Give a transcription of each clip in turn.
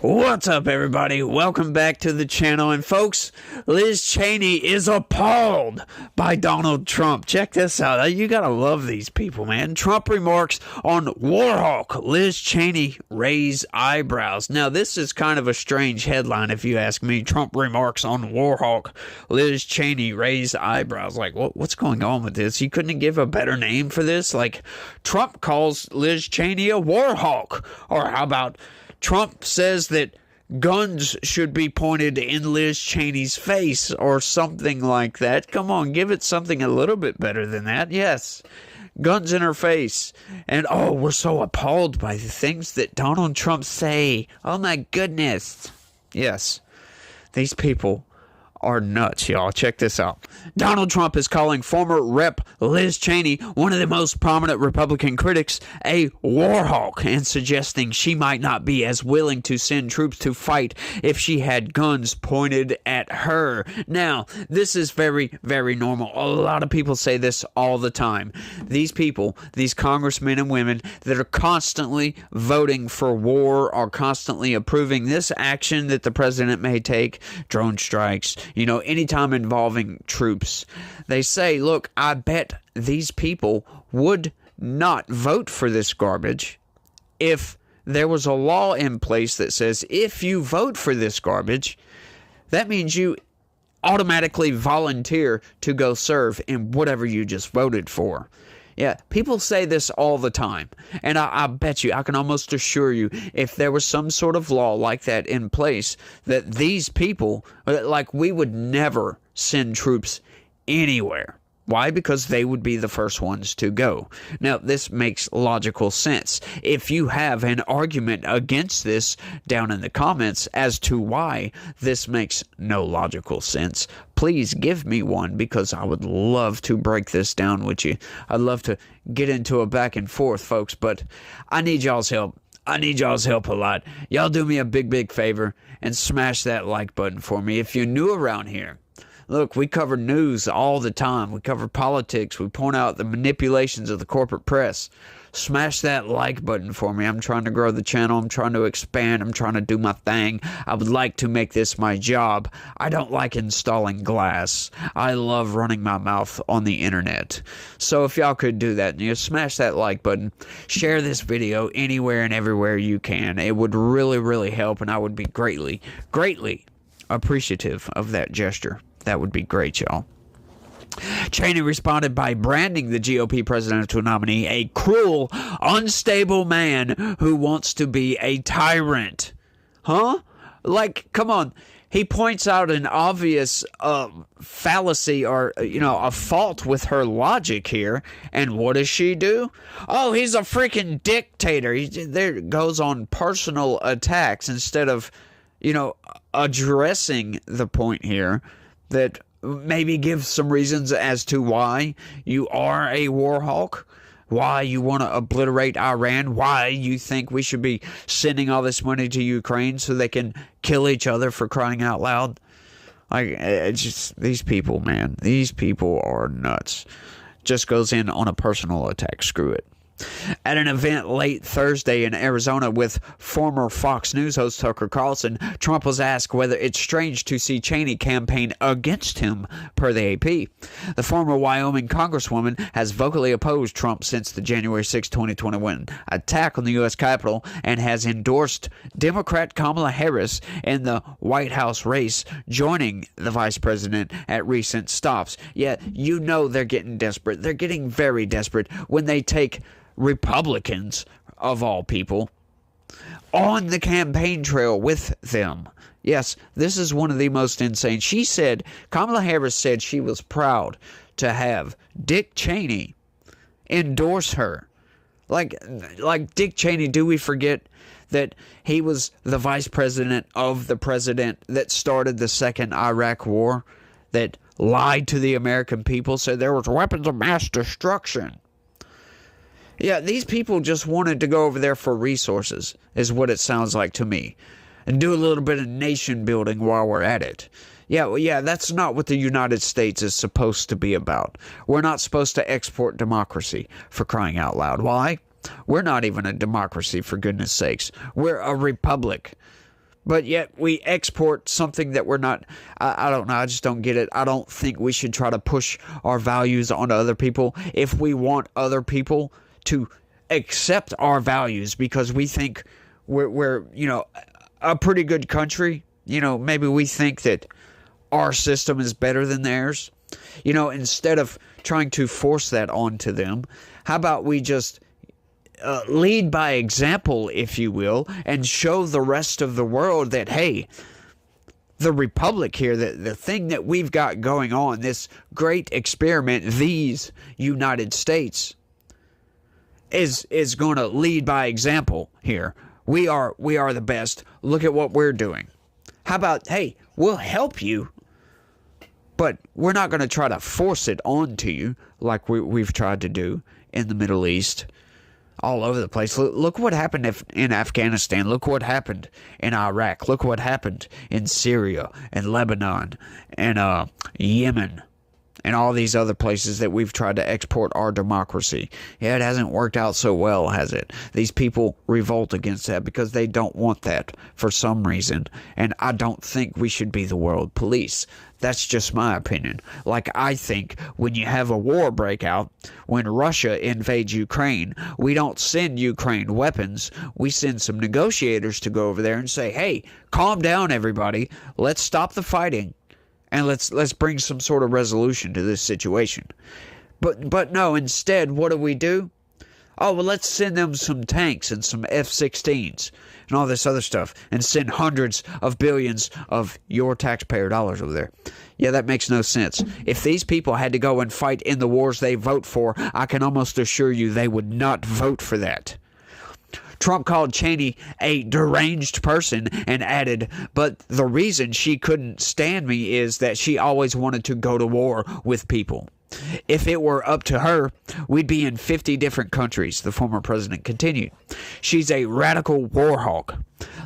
What's up, everybody? Welcome back to the channel. And folks, Liz Cheney is appalled by Donald Trump. Check this out. You gotta love these people, man. Trump remarks on Warhawk. Liz Cheney raise eyebrows. Now, this is kind of a strange headline, if you ask me. Trump remarks on Warhawk. Liz Cheney raise eyebrows. Like, what's going on with this? You couldn't give a better name for this? Like, Trump calls Liz Cheney a Warhawk. Or how about Trump says that guns should be pointed in Liz Cheney's face or something like that. Come on, give it something a little bit better than that. Yes, guns in her face. And, oh, we're so appalled by the things that Donald Trump say. Oh, my goodness. Yes, these people are nuts, y'all. Check this out. Donald Trump is calling former Rep. Liz Cheney, one of the most prominent Republican critics, a warhawk, and suggesting she might not be as willing to send troops to fight if she had guns pointed at her. Now, this is very, very normal. A lot of people say this all the time. These people, these congressmen and women that are constantly voting for war, are constantly approving this action that the president may take, drone strikes, anytime involving troops. They say, look, I bet these people would not vote for this garbage if there was a law in place that says if you vote for this garbage, that means you automatically volunteer to go serve in whatever you just voted for. Yeah, people say this all the time, and I bet you, I can almost assure you, if there was some sort of law like that in place, that these people, like, we would never send troops anywhere. Why? Because they would be the first ones to go. Now, this makes logical sense. If you have an argument against this down in the comments as to why this makes no logical sense, please give me one, because I would love to break this down with you. I'd love to get into a back and forth, folks, but I need y'all's help. I need y'all's help a lot. Y'all do me a big, big favor and smash that like button for me. If you're new around here, look, we cover news all the time. We cover politics. We point out the manipulations of the corporate press. Smash that like button for me. I'm trying to grow the channel. I'm trying to expand. I'm trying to do my thing. I would like to make this my job. I don't like installing glass. I love running my mouth on the internet. So if y'all could do that, smash that like button. Share this video anywhere and everywhere you can. It would really, really help, and I would be greatly, greatly appreciative of that gesture. That would be great, y'all. Cheney responded by branding the GOP presidential nominee a cruel, unstable man who wants to be a tyrant. Huh? Like, come on. He points out an obvious fallacy or, a fault with her logic here. And what does she do? Oh, he's a freaking dictator. There goes on personal attacks instead of, addressing the point here. That maybe give some reasons as to why you are a war hawk, why you want to obliterate Iran, why you think we should be sending all this money to Ukraine so they can kill each other, for crying out loud. Like, it's just, these people, man, these people are nuts. Just goes in on a personal attack. Screw it. At an event late Thursday in Arizona with former Fox News host Tucker Carlson, Trump was asked whether it's strange to see Cheney campaign against him, per the AP. The former Wyoming congresswoman has vocally opposed Trump since the January 6, 2021 attack on the U.S. Capitol and has endorsed Democrat Kamala Harris in the White House race, joining the vice president at recent stops. Yet, they're getting desperate. They're getting very desperate when they take Republicans, of all people, on the campaign trail with them. Yes, this is one of the most insane. Kamala Harris said she was proud to have Dick Cheney endorse her. Like Dick Cheney, do we forget that he was the vice president of the president that started the second Iraq war, that lied to the American people, said there was weapons of mass destruction? Yeah, these people just wanted to go over there for resources, is what it sounds like to me. And do a little bit of nation building while we're at it. Yeah, that's not what the United States is supposed to be about. We're not supposed to export democracy, for crying out loud. Why? We're not even a democracy, for goodness sakes. We're a republic. But yet we export something that we're not. I don't know. I just don't get it. I don't think we should try to push our values onto other people if we want other people to accept our values because we think we're a pretty good country. Maybe we think that our system is better than theirs. Instead of trying to force that onto them, how about we just lead by example, if you will, and show the rest of the world that, hey, the republic here, the thing that we've got going on, this great experiment, these United States, is going to lead by example here. We are the best. Look at what we're doing. How about, hey, we'll help you, but we're not going to try to force it onto you like we've tried to do in the Middle East. All over the place. Look what happened in Afghanistan. Look what happened in Iraq. Look what happened in Syria and Lebanon and Yemen and all these other places that we've tried to export our democracy. Yeah, it hasn't worked out so well, has it? These people revolt against that because they don't want that for some reason. And I don't think we should be the world police. That's just my opinion. Like, I think when you have a war break out, when Russia invades Ukraine, we don't send Ukraine weapons. We send some negotiators to go over there and say, hey, calm down, everybody. Let's stop the fighting. And let's bring some sort of resolution to this situation. But no, instead, what do? Oh, well, let's send them some tanks and some F-16s and all this other stuff and send hundreds of billions of your taxpayer dollars over there. Yeah, that makes no sense. If these people had to go and fight in the wars they vote for, I can almost assure you they would not vote for that. Trump called Cheney a deranged person and added, but the reason she couldn't stand me is that she always wanted to go to war with people. If it were up to her, we'd be in 50 different countries, the former president continued. She's a radical war hawk.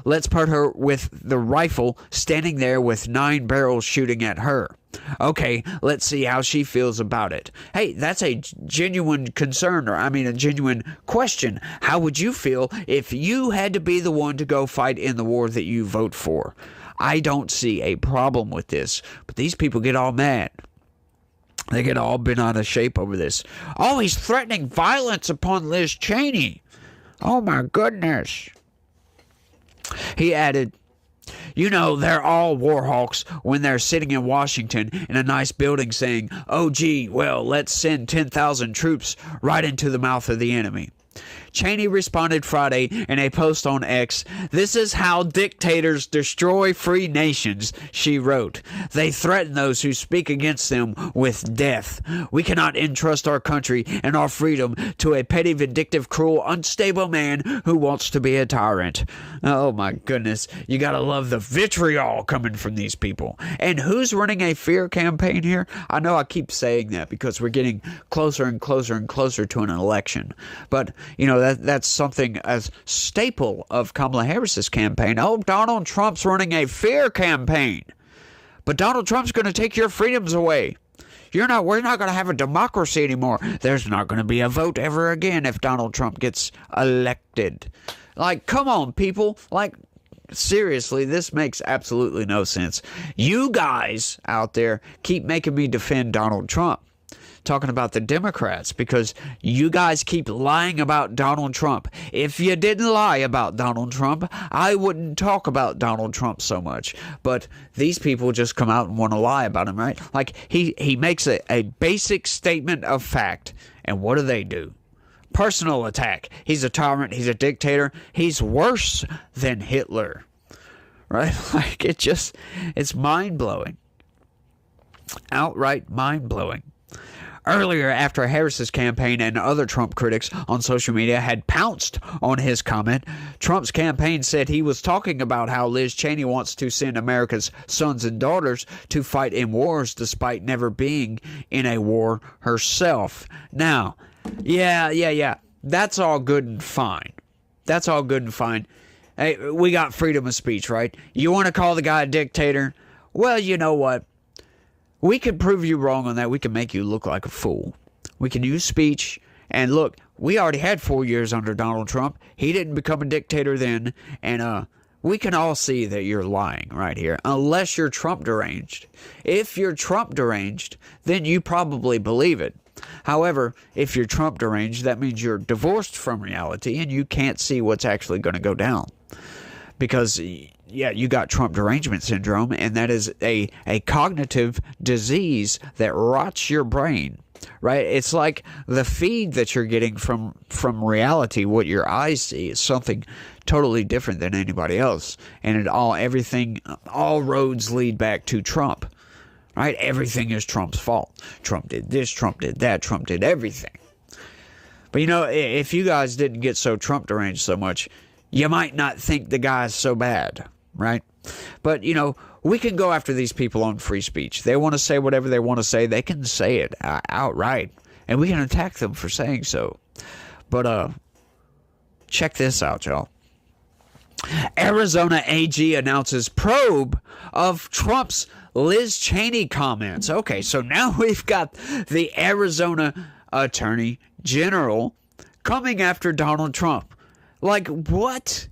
Let's put her with the rifle standing there with 9 barrels shooting at her. Okay, let's see how she feels about it. Hey, that's a genuine concern, a genuine question. How would you feel if you had to be the one to go fight in the war that you vote for? I don't see a problem with this, but these people get all mad. They get all bent out of shape over this. Oh, he's threatening violence upon Liz Cheney. Oh, my goodness. He added, they're all war hawks when they're sitting in Washington in a nice building saying, oh, gee, well, let's send 10,000 troops right into the mouth of the enemy. Cheney responded Friday in a post on X, "This is how dictators destroy free nations," she wrote. "They threaten those who speak against them with death. We cannot entrust our country and our freedom to a petty, vindictive, cruel, unstable man who wants to be a tyrant." Oh my goodness, you gotta love the vitriol coming from these people. And who's running a fear campaign here? I know I keep saying that because we're getting closer and closer and closer to an election. But, that's something as staple of Kamala Harris's campaign. Oh, Donald Trump's running a fear campaign. But Donald Trump's going to take your freedoms away. We're not going to have a democracy anymore. There's not going to be a vote ever again if Donald Trump gets elected. Like, come on, people. Like, seriously, this makes absolutely no sense. You guys out there keep making me defend Donald Trump. Talking about the Democrats, because you guys keep lying about Donald Trump. If you didn't lie about Donald Trump, I wouldn't talk about Donald Trump so much. But these people just come out and want to lie about him, right? Like, he makes a basic statement of fact, and what do? Personal attack. He's a tyrant. He's a dictator. He's worse than Hitler, right? Like, it's mind-blowing. Outright mind-blowing. Earlier, after Harris's campaign and other Trump critics on social media had pounced on his comment, Trump's campaign said he was talking about how Liz Cheney wants to send America's sons and daughters to fight in wars despite never being in a war herself. Now, yeah. That's all good and fine. That's all good and fine. Hey, we got freedom of speech, right? You want to call the guy a dictator? Well, you know what? We can prove you wrong on that. We can make you look like a fool. We can use speech. And look, we already had 4 years under Donald Trump. He didn't become a dictator then. And we can all see that you're lying right here, unless you're Trump deranged. If you're Trump deranged, then you probably believe it. However, if you're Trump deranged, that means you're divorced from reality and you can't see what's actually going to go down. Because, yeah, you got Trump derangement syndrome, and that is a cognitive disease that rots your brain, right? It's like the feed that you're getting from reality, what your eyes see, is something totally different than anybody else. And all roads lead back to Trump. Right? Everything is Trump's fault. Trump did this, Trump did that, Trump did everything. But if you guys didn't get so Trump deranged so much, you might not think the guy's so bad, right? But, we can go after these people on free speech. They want to say whatever they want to say. They can say it outright. And we can attack them for saying so. But check this out, y'all. Arizona AG announces probe of Trump's Liz Cheney comments. Okay, so now we've got the Arizona Attorney General coming after Donald Trump. Like, what?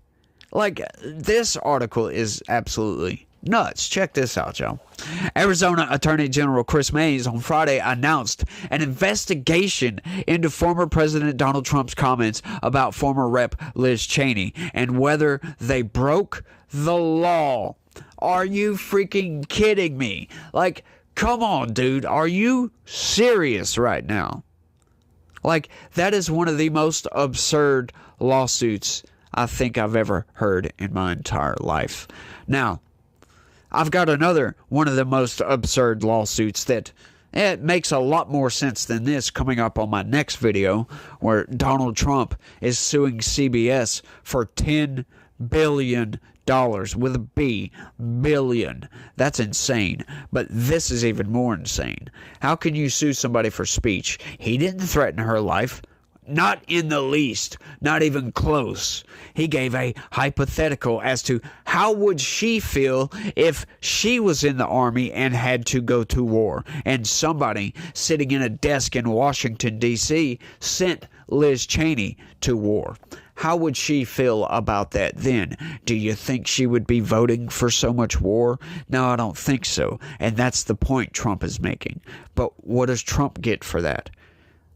Like, this article is absolutely nuts. Check this out, y'all. Arizona Attorney General Chris Mays on Friday announced an investigation into former President Donald Trump's comments about former Rep. Liz Cheney and whether they broke the law. Are you freaking kidding me? Like, come on, dude. Are you serious right now? Like, that is one of the most absurd lawsuits I think I've ever heard in my entire life. Now, I've got another one of the most absurd lawsuits that it makes a lot more sense than this coming up on my next video, where Donald Trump is suing CBS for $10 billion with a B, billion. That's insane. But this is even more insane. How can you sue somebody for speech? He didn't threaten her life. Not in the least. Not even close. He gave a hypothetical as to how would she feel if she was in the army and had to go to war, and somebody sitting in a desk in Washington, D.C. sent Liz Cheney to war. How would she feel about that then? Do you think she would be voting for so much war? No, I don't think so. And that's the point Trump is making. But what does Trump get for that?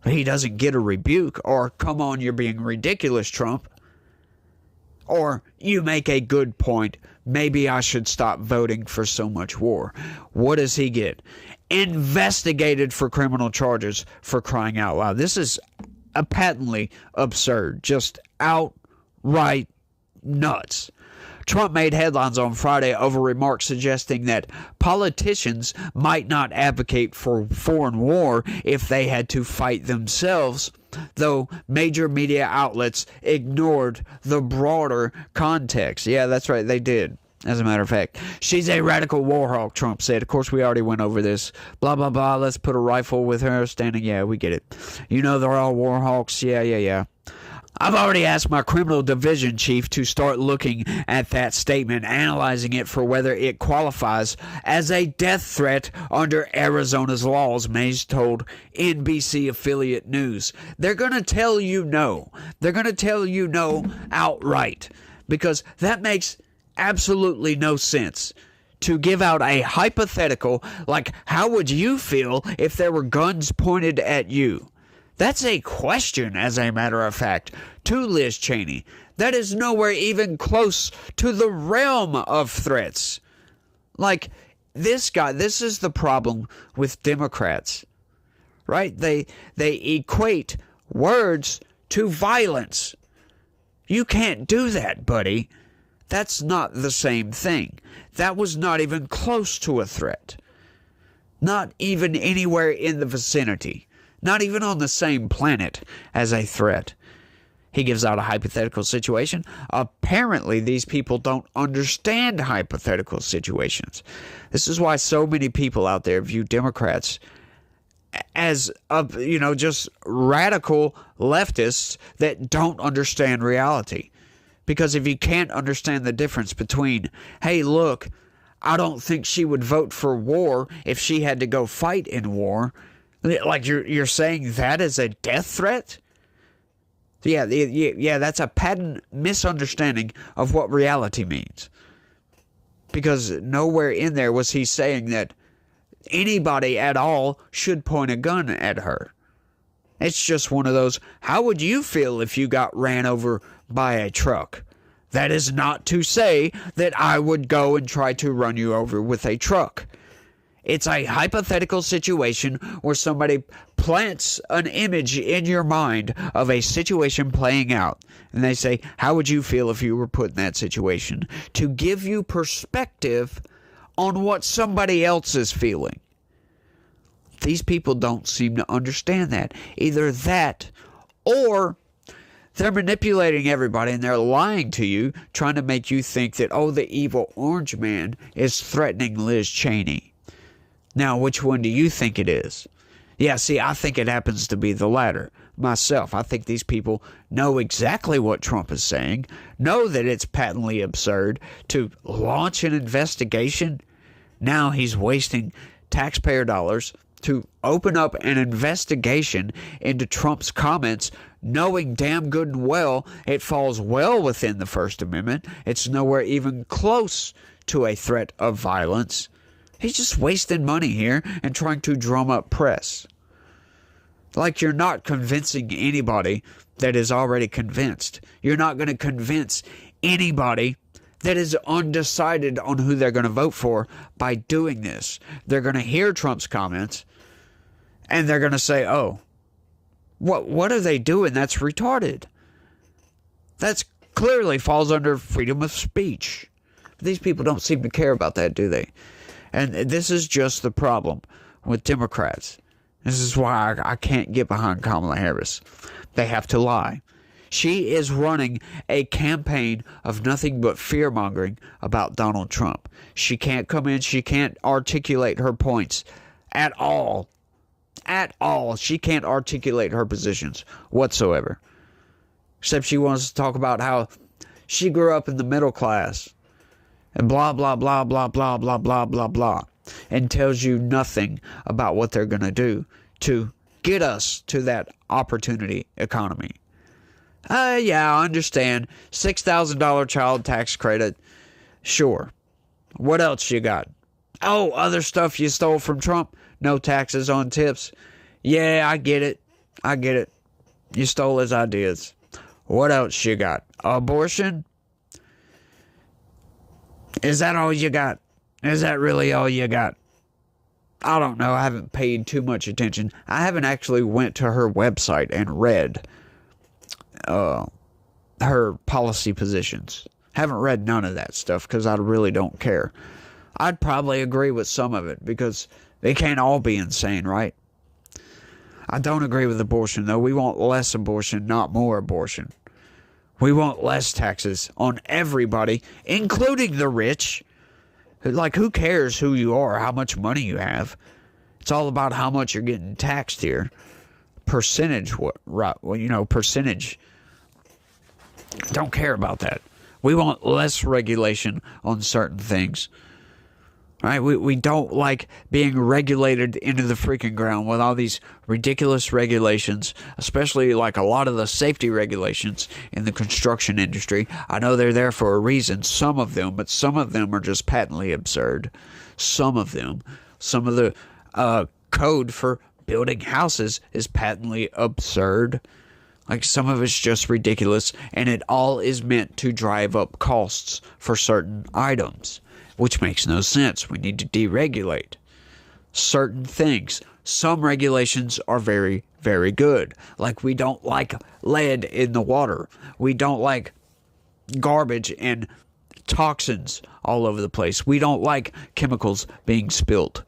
He doesn't get a rebuke, or come on, you're being ridiculous, Trump. Or you make a good point. Maybe I should stop voting for so much war. What does he get? Investigated for criminal charges, for crying out loud. This is patently absurd. Just outright nuts. Trump made headlines on Friday over remarks suggesting that politicians might not advocate for foreign war if they had to fight themselves, though major media outlets ignored the broader context. Yeah, that's right, they did. As a matter of fact, she's a radical war hawk, Trump said. Of course, we already went over this. Blah, blah, blah. Let's put a rifle with her standing. Yeah, we get it. They're all war hawks. Yeah. I've already asked my criminal division chief to start looking at that statement, analyzing it for whether it qualifies as a death threat under Arizona's laws, Mays told NBC affiliate news. They're going to tell you no. They're going to tell you no outright, because that makes absolutely no sense. To give out a hypothetical, like, how would you feel if there were guns pointed at you? That's a question, as a matter of fact, to Liz Cheney. That is nowhere even close to the realm of threats. Like, this guy, this is the problem with Democrats, right? They equate words to violence. You can't do that, buddy. That's not the same thing. That was not even close to a threat. Not even anywhere in the vicinity. Not even on the same planet as a threat. He gives out a hypothetical situation. Apparently, these people don't understand hypothetical situations. This is why so many people out there view Democrats as, just radical leftists that don't understand reality. Because if you can't understand the difference between, hey, look, I don't think she would vote for war if she had to go fight in war. Like, you're saying that is a death threat? Yeah, that's a patent misunderstanding of what reality means. Because nowhere in there was he saying that anybody at all should point a gun at her. It's just one of those, how would you feel if you got ran over by a truck? That is not to say that I would go and try to run you over with a truck. It's a hypothetical situation where somebody plants an image in your mind of a situation playing out. And they say, how would you feel if you were put in that situation? To give you perspective on what somebody else is feeling. These people don't seem to understand that. Either that or they're manipulating everybody and they're lying to you, trying to make you think that, oh, the evil orange man is threatening Liz Cheney. Now, which one do you think it is? Yeah, see, I think it happens to be the latter. Myself, I think these people know exactly what Trump is saying, know that it's patently absurd to launch an investigation. Now he's wasting taxpayer dollars to open up an investigation into Trump's comments, knowing damn good and well it falls well within the First Amendment. It's nowhere even close to a threat of violence. He's just wasting money here and trying to drum up press. Like you're not convincing anybody that is already convinced. You're not going to convince anybody that is undecided on who they're going to vote for by doing this. They're going to hear Trump's comments and they're going to say, oh, what are they doing? That's retarded. That's clearly falls under freedom of speech. But these people don't seem to care about that, do they? And this is just the problem with Democrats. This is why I can't get behind Kamala Harris. They have to lie. She is running a campaign of nothing but fear-mongering about Donald Trump. She can't come in. She can't articulate her points at all. At all. She can't articulate her positions whatsoever. Except she wants to talk about how she grew up in the middle class. And blah, blah, blah, blah, blah, blah, blah, blah, blah. And tells you nothing about what they're going to do to get us to that opportunity economy. Yeah, I understand. $6,000 child tax credit. Sure. What else you got? Oh, other stuff you stole from Trump? No taxes on tips? Yeah, I get it. I get it. You stole his ideas. What else you got? Abortion? Is that all you got? Is that really all you got? I don't know. I haven't paid too much attention. I haven't actually went to her website and read her policy positions. Haven't read none of that stuff because I really don't care. I'd probably agree with some of it because they can't all be insane, right? I don't agree with abortion, though. We want less abortion, not more abortion. We want less taxes on everybody, including the rich. Like, who cares who you are, how much money you have? It's all about how much you're getting taxed here. Percentage, percentage. Don't care about that. We want less regulation on certain things. Right? We don't like being regulated into the freaking ground with all these ridiculous regulations, especially like a lot of the safety regulations in the construction industry. I know they're there for a reason, some of them, but some of them are just patently absurd. Some of the code for building houses is patently absurd. Like, some of it's just ridiculous, and it all is meant to drive up costs for certain items. Which makes no sense. We need to deregulate certain things. Some regulations are very, very good. Like, we don't like lead in the water. We don't like garbage and toxins all over the place. We don't like chemicals being spilt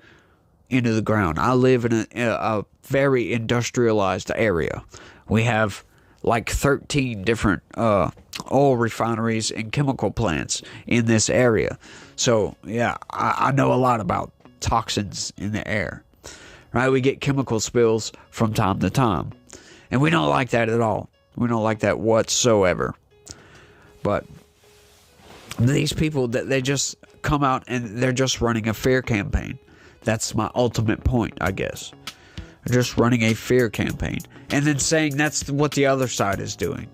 into the ground. I live in a very industrialized area. We have like 13 different oil refineries and chemical plants in this area. So, yeah, I know a lot about toxins in the air. Right? We get chemical spills from time to time. And we don't like that at all. We don't like that whatsoever. But these people, they just come out and they're just running a fear campaign. That's my ultimate point, I guess. just running a fear campaign, and then saying that's what the other side is doing.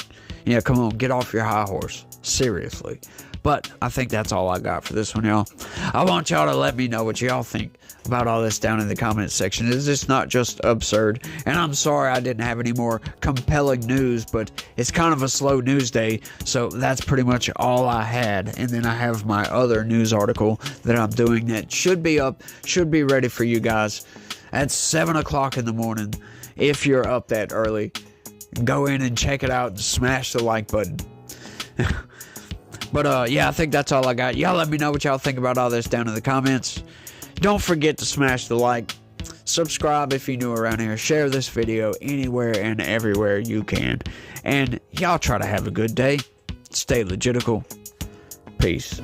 Yeah, come on, get off your high horse. Seriously. But I think that's all I got for this one, y'all. I want y'all to let me know what y'all think about all this down in the comment section. Is this not just absurd? And I'm sorry I didn't have any more compelling news, but it's kind of a slow news day, so that's pretty much all I had. And then I have my other news article that I'm doing that should be up, should be ready for you guys at 7 o'clock in the morning. If you're up that early, go in and check it out and smash the like button. But yeah, I think that's all I got. Y'all let me know what y'all think about all this down in the comments. Don't forget to smash the like, subscribe if you're new around here, share this video anywhere and everywhere you can. And y'all try to have a good day. Stay legitical. Peace.